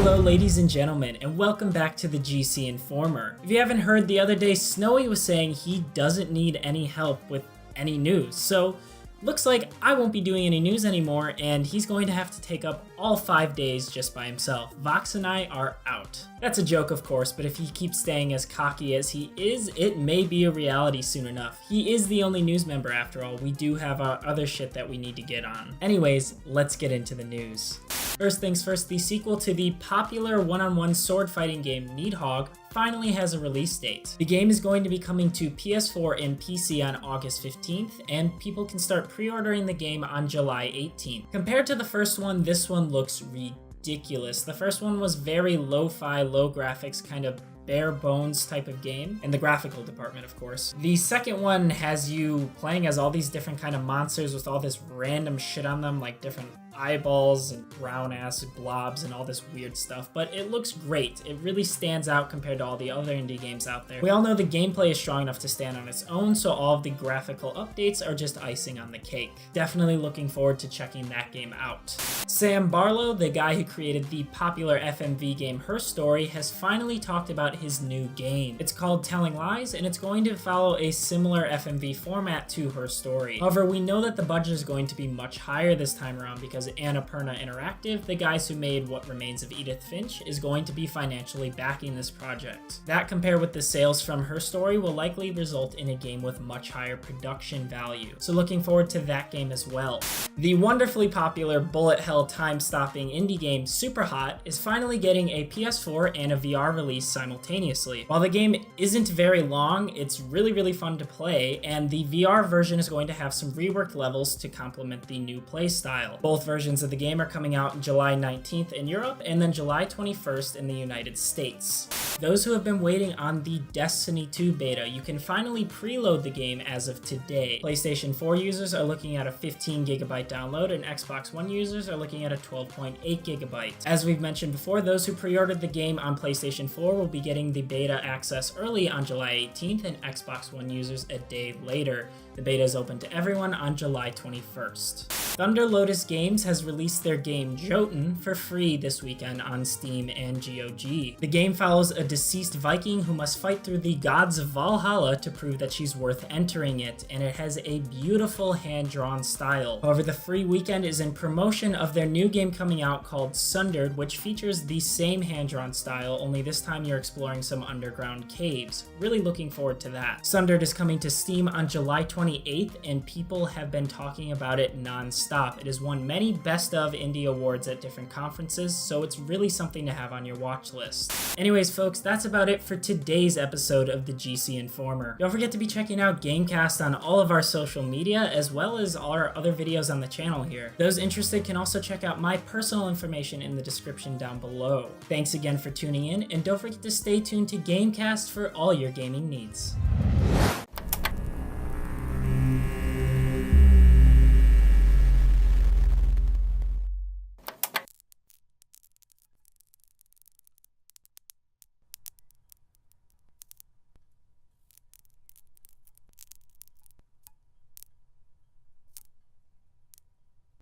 Hello ladies and gentlemen, and welcome back to the GC Informer. If you haven't heard, the other day Snowy was saying he doesn't need any help with any news, so looks like I won't be doing any news anymore, and he's going to have to take up all 5 days just by himself. Vox and I are out. That's a joke, of course, but if he keeps staying as cocky as he is, it may be a reality soon enough. He is the only news member after all. We do have our other shit that we need to get on. Anyways, let's get into the news. First things first, the sequel to the popular one-on-one sword fighting game Nidhogg finally has a release date. The game is going to be coming to PS4 and PC on August 15th, and people can start pre-ordering the game on July 18th. Compared to the first one, this one looks ridiculous. The first one was very lo-fi, low graphics, kind of bare bones type of game, in the graphical department, of course. The second one has you playing as all these different kind of monsters with all this random shit on them, like different eyeballs and brown ass blobs and all this weird stuff, but it looks great. It really stands out compared to all the other indie games out there. We all know the gameplay is strong enough to stand on its own, so all of the graphical updates are just icing on the cake. Definitely looking forward to checking that game out. Sam Barlow, the guy who created the popular FMV game Her Story, has finally talked about his new game. It's called Telling Lies, and it's going to follow a similar FMV format to Her Story. However, we know that the budget is going to be much higher this time around because Annapurna Interactive, the guys who made What Remains of Edith Finch, is going to be financially backing this project. That, compared with the sales from Her Story, will likely result in a game with much higher production value. So looking forward to that game as well. The wonderfully popular bullet hell time-stopping indie game Superhot is finally getting a PS4 and a VR release simultaneously. While the game isn't very long, it's really fun to play, and the VR version is going to have some reworked levels to complement the new playstyle. Both versions of the game are coming out July 19th in Europe and then July 21st in the United States. Those who have been waiting on the Destiny 2 beta, you can finally preload the game as of today. PlayStation 4 users are looking at a 15GB download, and Xbox One users are looking at a 12.8GB. As we've mentioned before, those who pre-ordered the game on PlayStation 4 will be getting the beta access early on July 18th, and Xbox One users a day later. The beta is open to everyone on July 21st. Thunder Lotus Games has released their game Jotun for free this weekend on Steam and GOG. The game follows a deceased Viking who must fight through the gods of Valhalla to prove that she's worth entering it, and it has a beautiful hand-drawn style. However, the free weekend is in promotion of their new game coming out called Sundered, which features the same hand-drawn style, only this time you're exploring some underground caves. Really looking forward to that. Sundered is coming to Steam on July 28th, and people have been talking about it non-stop. It has won many Best of Indie awards at different conferences, so it's really something to have on your watch list. Anyways, folks, that's about it for today's episode of the GC Informer. Don't forget to be checking out GameCast on all of our social media, as well as all our other videos on the channel here. Those interested can also check out my personal information in the description down below. Thanks again for tuning in, and don't forget to stay tuned to GameCast for all your gaming needs.